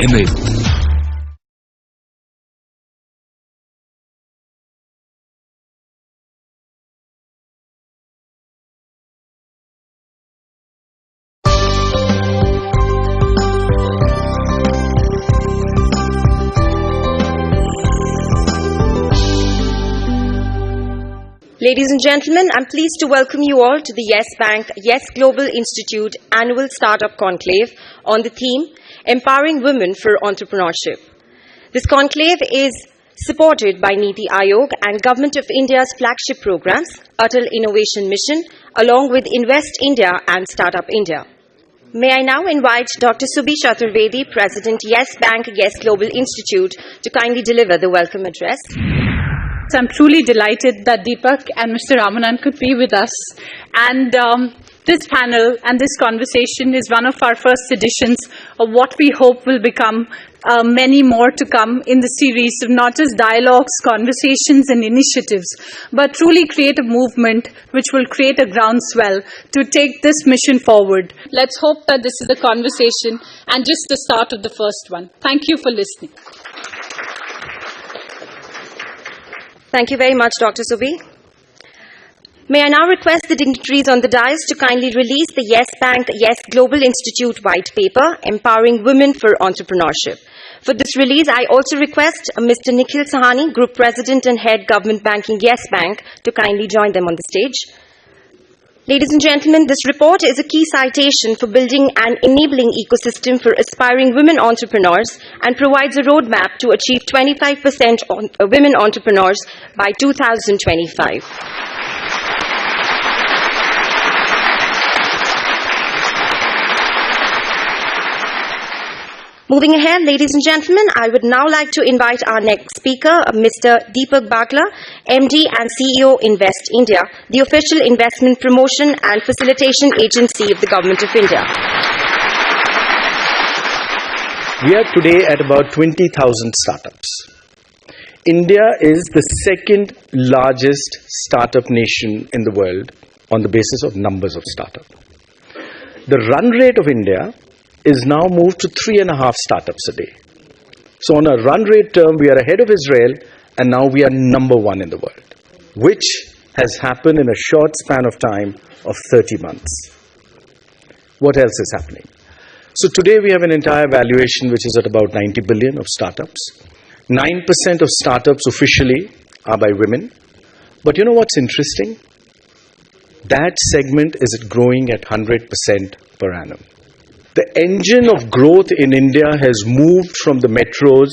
MA. Ladies and gentlemen, I'm pleased to welcome you all to the Yes Bank, Yes Global Institute Annual Startup Conclave on the theme, Empowering Women for Entrepreneurship. This conclave is supported by Niti Aayog and Government of India's flagship programs, Atal Innovation Mission, along with Invest India and Startup India. May I now invite Dr. Surabhi Dewra, President, Yes Bank, Yes Global Institute, to kindly deliver the welcome address. I'm truly delighted that Deepak and Mr. Ramanan could be with us. And this panel and this conversation is one of our first editions of what we hope will become many more to come in the series of not just dialogues, conversations and initiatives, but truly create a movement which will create a groundswell to take this mission forward. Let's hope that this is the conversation and just the start of the first one. Thank you for listening. Thank you very much, Dr. Surabhi. May I now request the dignitaries on the dais to kindly release the Yes Bank, Yes Global Institute white paper, Empowering Women for Entrepreneurship. For this release, I also request Mr. Nikhil Sahani, Group President and Head Government Banking Yes Bank, to kindly join them on the stage. Ladies and gentlemen, this report is a key citation for building an enabling ecosystem for aspiring women entrepreneurs and provides a roadmap to achieve 25% women entrepreneurs by 2025. Moving ahead, ladies and gentlemen, I would now like to invite our next speaker, Mr. Deepak Bagla, MD and CEO Invest India, the official investment promotion and facilitation agency of the Government of India. We are today at about 20,000 startups. India is the second largest startup nation in the world on the basis of numbers of startups. The run rate of India is now moved to 3.5 startups a day. So on a run rate term, we are ahead of Israel, and now we are number one in the world, which has happened in a short span of time of 30 months. What else is happening? So today we have an entire valuation which is at about 90 billion of startups. 9% of startups officially are by women. But you know what's interesting? That segment is growing at 100% per annum. The engine of growth in India has moved from the metros,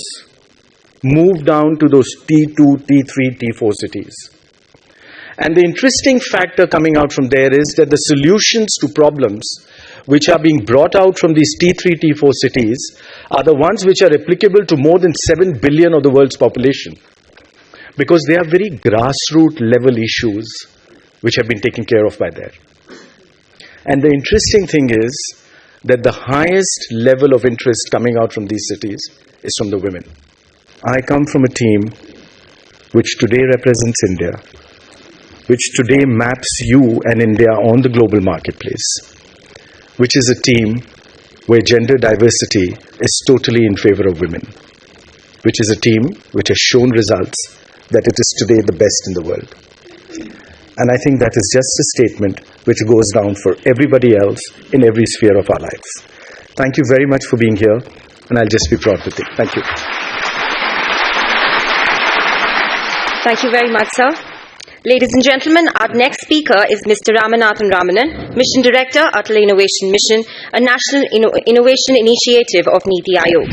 moved down to those T2, T3, T4 cities. And the interesting factor coming out from there is that the solutions to problems which are being brought out from these T3, T4 cities are the ones which are applicable to more than 7 billion of the world's population. Because they are very grassroots level issues which have been taken care of by there. And the interesting thing is that the highest level of interest coming out from these cities is from the women. I come from a team which today represents India, which today maps you and India on the global marketplace, which is a team where gender diversity is totally in favor of women, which is a team which has shown results that it is today the best in the world. And I think that is just a statement which goes down for everybody else in every sphere of our lives. Thank you very much for being here, and I'll just be proud with it. Thank you. Thank you very much, sir. Ladies and gentlemen, our next speaker is Mr. Ramanathan Ramanan, Mission Director, Atal Innovation Mission, a national innovation initiative of Niti Aayog.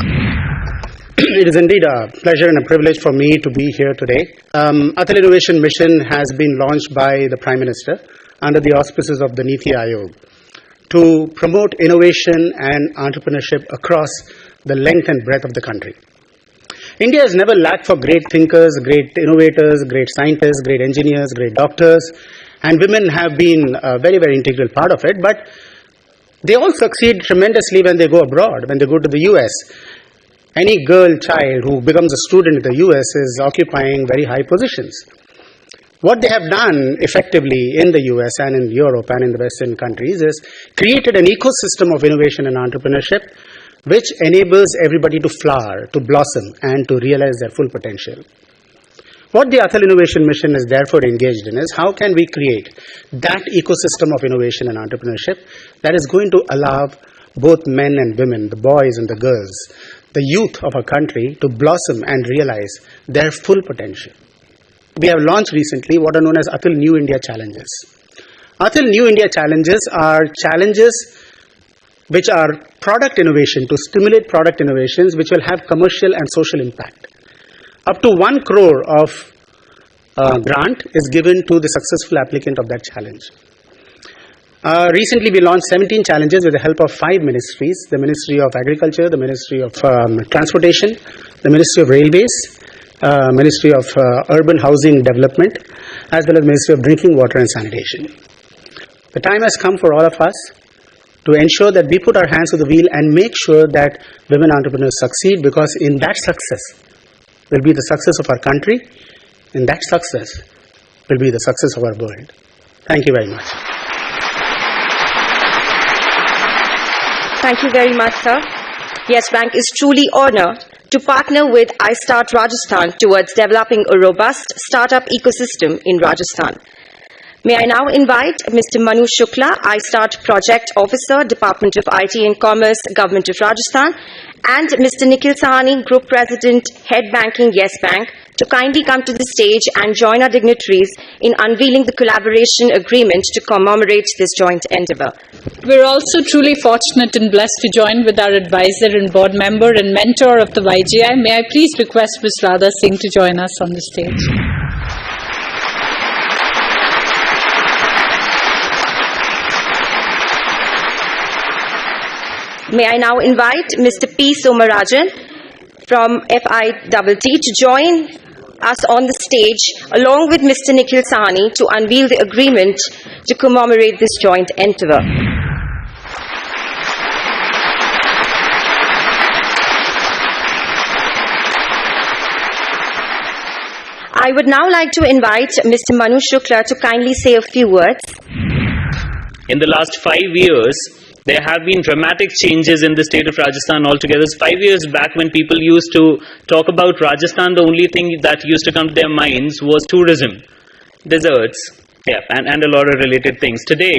It is indeed a pleasure and a privilege for me to be here today. Atal Innovation Mission has been launched by the Prime Minister under the auspices of the Niti Aayog to promote innovation and entrepreneurship across the length and breadth of the country. India has never lacked for great thinkers, great innovators, great scientists, great engineers, great doctors, and women have been a very, very integral part of it, but they all succeed tremendously when they go abroad, when they go to the US. Any girl child who becomes a student in the US is occupying very high positions. What they have done effectively in the US and in Europe and in the Western countries is created an ecosystem of innovation and entrepreneurship which enables everybody to flower, to blossom, and to realize their full potential. What the Atal Innovation Mission is therefore engaged in is how can we create that ecosystem of innovation and entrepreneurship that is going to allow both men and women, the boys and the girls, the youth of our country to blossom and realize their full potential. We have launched recently what are known as Atal New India Challenges. Atal New India Challenges are challenges which are product innovation, to stimulate product innovations which will have commercial and social impact. Up to 1 crore of grant is given to the successful applicant of that challenge. Recently, we launched 17 challenges with the help of 5 ministries: the Ministry of Agriculture, the Ministry of Transportation, the Ministry of Railways, Ministry of Urban Housing Development, as well as Ministry of Drinking Water and Sanitation. The time has come for all of us to ensure that we put our hands to the wheel and make sure that women entrepreneurs succeed, because in that success will be the success of our country, and that success will be the success of our world. Thank you very much. Thank you very much, sir. Yes Bank is truly honored to partner with iStart Rajasthan towards developing a robust startup ecosystem in Rajasthan. May I now invite Mr. Manu Shukla, iStart Project Officer, Department of IT and Commerce, Government of Rajasthan, and Mr. Nikhil Sahani, Group President, Head Banking, Yes Bank, to kindly come to the stage and join our dignitaries in unveiling the collaboration agreement to commemorate this joint endeavor. We're also truly fortunate and blessed to join with our advisor and board member and mentor of the YGI. May I please request Ms. Radha Singh to join us on the stage. May I now invite Mr. P. Somarajan from FITT to join us on the stage along with Mr. Nikhil Sahani to unveil the agreement to commemorate this joint endeavor. I would now like to invite Mr. Manu Shukla to kindly say a few words. In the last 5 years, there have been dramatic changes in the state of Rajasthan altogether. 5 years back, when people used to talk about Rajasthan, the only thing that used to come to their minds was tourism, deserts, and a lot of related things. Today,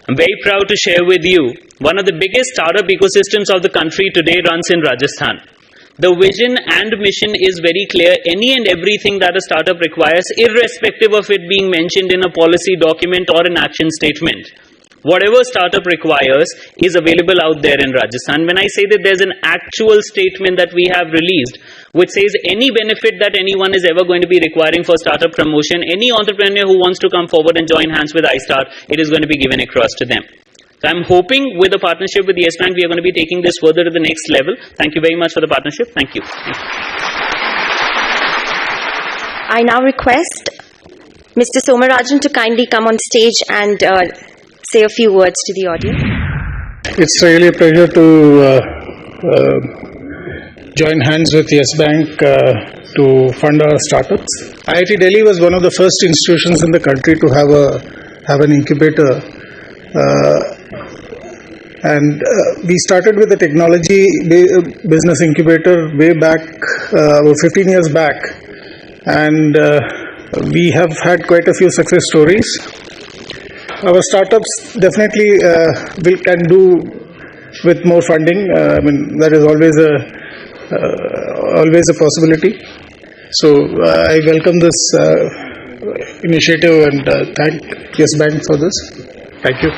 I'm very proud to share with you, one of the biggest startup ecosystems of the country today runs in Rajasthan. The vision and mission is very clear. Any and everything that a startup requires, irrespective of it being mentioned in a policy document or an action statement, whatever startup requires is available out there in Rajasthan. When I say that there's an actual statement that we have released which says any benefit that anyone is ever going to be requiring for startup promotion, any entrepreneur who wants to come forward and join hands with iStart, it is going to be given across to them. So I'm hoping with a partnership with Yes Bank, we are going to be taking this further to the next level. Thank you very much for the partnership. Thank you. I now request Mr. Somarajan to kindly come on stage and say a few words to the audience. It's really a pleasure to join hands with Yes Bank to fund our startups. IIT Delhi was one of the first institutions in the country to have an incubator, and we started with a technology business incubator way back, about 15 years back, and we have had quite a few success stories. Our startups definitely can do with more funding. I mean, that is always a possibility. So I welcome this initiative and thank Yes Bank for this. Thank you.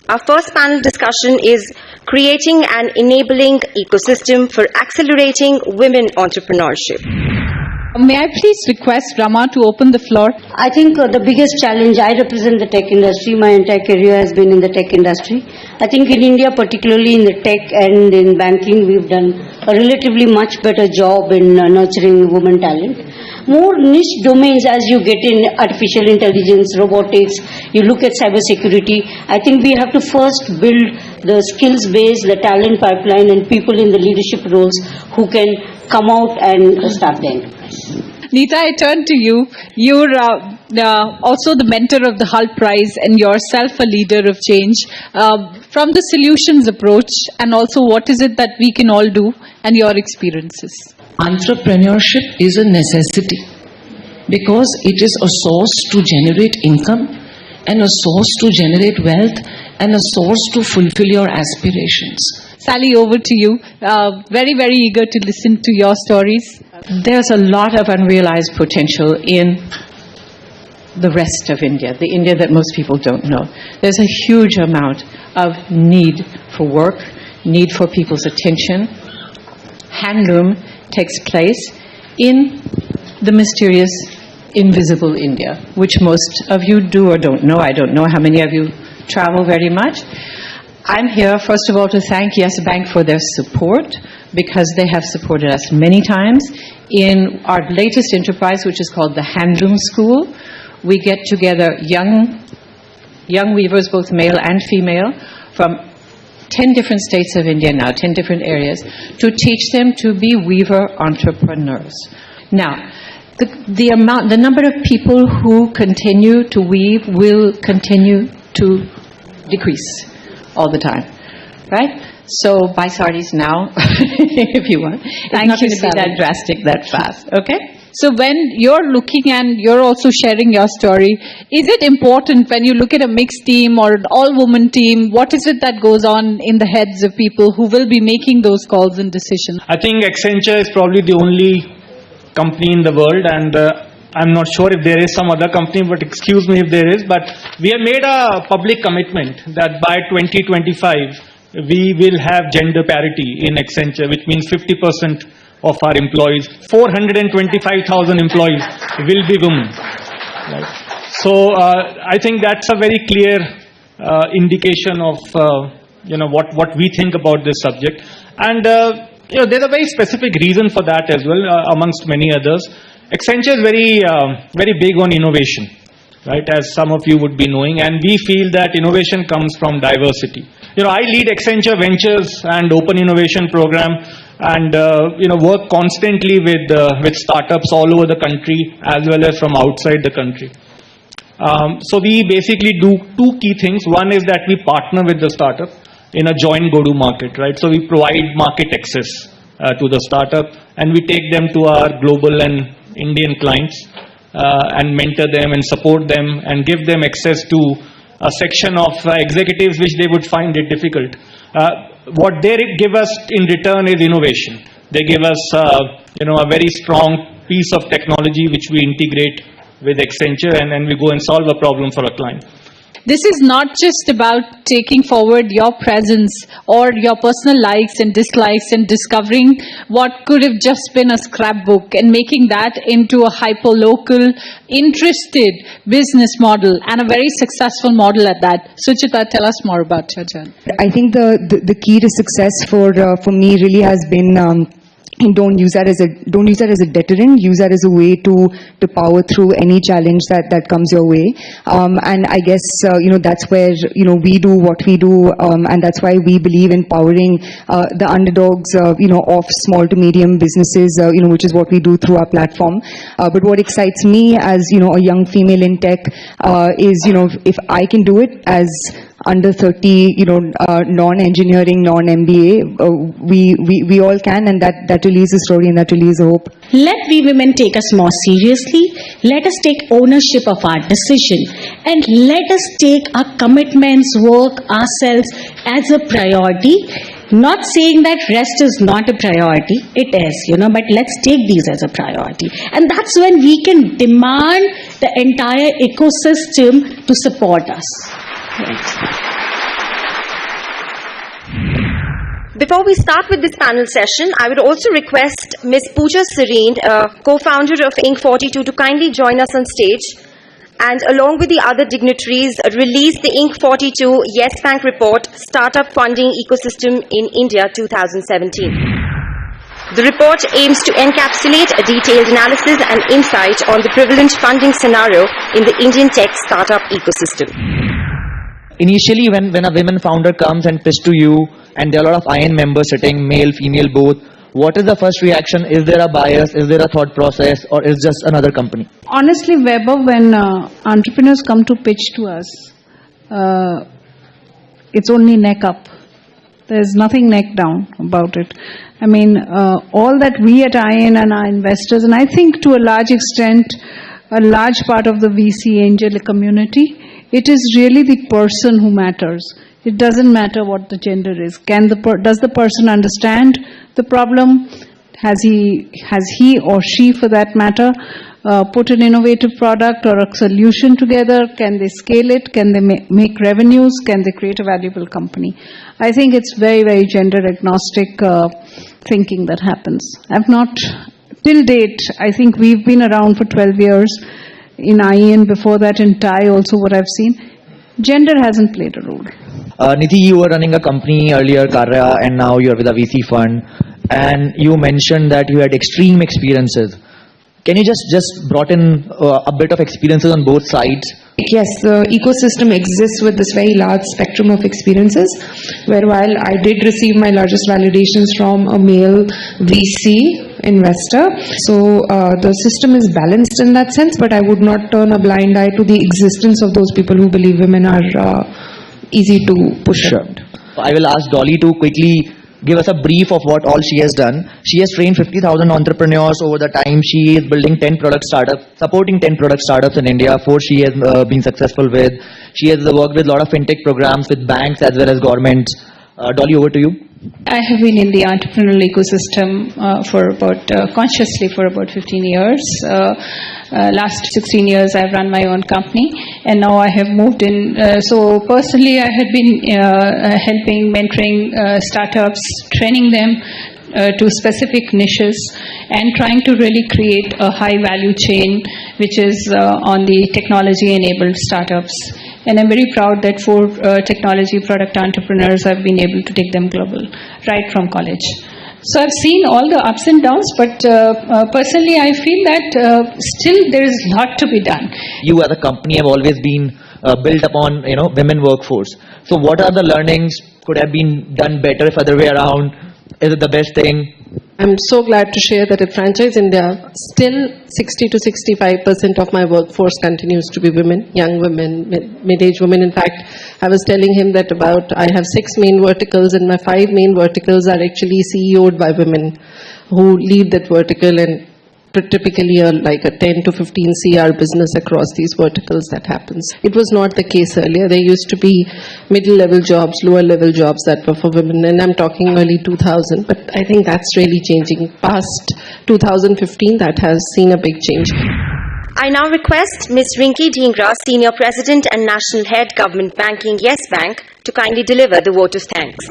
Our first panel discussion is creating an enabling ecosystem for accelerating women entrepreneurship. May I please request Rama to open the floor? I think the biggest challenge, I represent the tech industry. My entire career has been in the tech industry. I think in India, particularly in the tech and in banking, we've done a relatively much better job in nurturing women talent. more niche domains as you get in artificial intelligence, robotics, you look at cybersecurity. I think we have to first build the skills base, the talent pipeline, and people in the leadership roles who can come out and start the enterprise. Neeta, I turn to you. You're also the mentor of the Hull Prize and yourself a leader of change. From the solutions approach, and also what is it that we can all do and your experiences? Entrepreneurship is a necessity because it is a source to generate income and a source to generate wealth and a source to fulfill your aspirations. Sally, over to you. Very, very eager to listen to your stories. There's a lot of unrealized potential in the rest of India, the India that most people don't know. There's a huge amount of need for work, need for people's attention. Handloom takes place in the mysterious, invisible India, which most of you do or don't know. I don't know how many of you travel very much. I'm here, first of all, to thank Yes Bank for their support, because they have supported us many times. In our latest enterprise, which is called the Handloom School, we get together young weavers, both male and female, from 10 different states of India now, 10 different areas, to teach them to be weaver entrepreneurs. Now, the number of people who continue to weave will continue to decrease all the time, right? So buy sarees now, if you want. It's not going to be that drastic that fast, okay? So when you're looking and you're also sharing your story, is it important when you look at a mixed team or an all-woman team, what is it that goes on in the heads of people who will be making those calls and decisions? I think Accenture is probably the only company in the world, and I'm not sure if there is some other company, but excuse me if there is, but we have made a public commitment that by 2025, we will have gender parity in Accenture, which means 50% of our employees, 425,000 employees will be women. Right? So I think that's a very clear indication of what we think about this subject. And there's a very specific reason for that as well, amongst many others. Accenture is very big on innovation, right, as some of you would be knowing, and we feel that innovation comes from diversity. I lead Accenture Ventures and Open Innovation Program, and work constantly with startups all over the country as well as from outside the country. So we basically do two key things. One is that we partner with the startup in a joint go-to-market, right? So we provide market access to the startup, and we take them to our global and Indian clients and mentor them and support them and give them access to a section of executives which they would find it difficult. What they give us in return is innovation. They give us a very strong piece of technology which we integrate with Accenture, and then we go and solve a problem for a client. This is not just about taking forward your presence or your personal likes and dislikes and discovering what could have just been a scrapbook and making that into a hyper-local, interested business model, and a very successful model at that. Suchita, tell us more about your journey. I think the key to success for me really has been don't use that as a deterrent. Use that as a way to power through any challenge that comes your way. And I guess that's where we do what we do, and that's why we believe in powering the underdogs of small to medium businesses, which is what we do through our platform. But what excites me as a young female in tech is if I can do it as under 30, non-engineering, non-MBA, we all can, and that really is a story, and that really is a hope. Let we women take us more seriously. Let us take ownership of our decision, and let us take our commitments, work, ourselves as a priority. Not saying that rest is not a priority, it is, but let's take these as a priority. And that's when we can demand the entire ecosystem to support us. Before we start with this panel session, I would also request Ms. Pooja Serene, co-founder of Inc. 42, to kindly join us on stage and, along with the other dignitaries, release the Inc. 42 Yes Bank Report, Startup Funding Ecosystem in India 2017. The report aims to encapsulate a detailed analysis and insight on the prevalent funding scenario in the Indian tech startup ecosystem. Initially, when a women founder comes and pitches to you, and there are a lot of IN members sitting, male, female, both, what is the first reaction? Is there a bias? Is there a thought process? Or is just another company? Honestly, Weber, when entrepreneurs come to pitch to us, it's only neck up. There's nothing neck down about it. I mean, all that we at IN and our investors, and I think to a large extent, a large part of the VC angel community, it is really the person who matters. It doesn't matter what the gender is. Does the person understand the problem? Has he or she, for that matter, put an innovative product or a solution together? Can they scale it? Can they make revenues? Can they create a valuable company? I think it's very, very gender agnostic thinking that happens. I've not, till date, I think we've been around for 12 years in IN, before that in TIE also what I've seen. Gender hasn't played a role. Nidhi, you were running a company earlier, Karya, and now you're with a VC fund. And you mentioned that you had extreme experiences. Can you just brought in a bit of experiences on both sides? Yes, the ecosystem exists with this very large spectrum of experiences, where while I did receive my largest validations from a male VC investor, so the system is balanced in that sense, but I would not turn a blind eye to the existence of those people who believe women are easy to push around. I will ask Dolly to quickly give us a brief of what all she has done. She has trained 50,000 entrepreneurs over the time. She is building 10 product startups, supporting 10 product startups in India. 4 she has been successful with. She has worked with a lot of fintech programs with banks as well as governments. Dolly, over to you. I have been in the entrepreneurial ecosystem consciously for about 15 years. Last 16 years I've run my own company, and now I have moved in. So personally I had been helping, mentoring startups, training them to specific niches, and trying to really create a high value chain which is on the technology enabled startups. And I'm very proud that 4 technology product entrepreneurs have been able to take them global right from college. So I've seen all the ups and downs, but personally I feel that still there is a lot to be done. You as a company have always been built upon women workforce. So what are the learnings? Could have been done better if other way around? Is it the best thing? I'm so glad to share that at Franchise India, still 60 to 65% of my workforce continues to be women, young women, mid-age women. In fact, I was telling him that I have 6 main verticals, and my 5 main verticals are actually CEO'd by women who lead that vertical, and typically like a 10 to 15 CR business across these verticals that happens. It was not the case earlier. There used to be middle level jobs, lower level jobs that were for women, and I'm talking early 2000, but I think that's really changing. Past 2015, that has seen a big change. I now request Ms. Rinki Dhingra, Senior President and National Head Government Banking, Yes Bank, to kindly deliver the vote of thanks.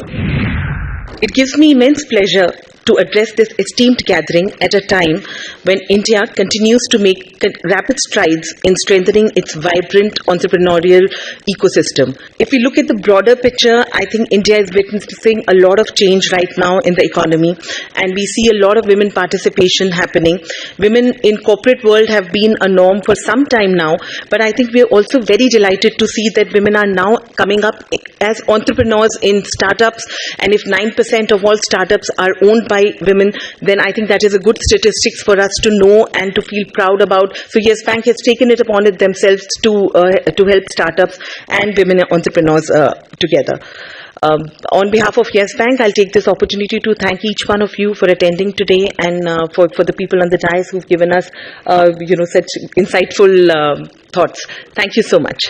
It gives me immense pleasure to address this esteemed gathering at a time when India continues to make rapid strides in strengthening its vibrant entrepreneurial ecosystem. If we look at the broader picture, I think India is witnessing a lot of change right now in the economy, and we see a lot of women participation happening. Women in corporate world have been a norm for some time now, but I think we are also very delighted to see that women are now coming up as entrepreneurs in startups, and if 9% of all startups are owned by women, then I think that is a good statistics for us to know and to feel proud about. So Yes Bank has taken it upon it themselves to help startups and women entrepreneurs together. On behalf of Yes Bank, I'll take this opportunity to thank each one of you for attending today, and for the people on the dais who've given us such insightful thoughts. Thank you so much.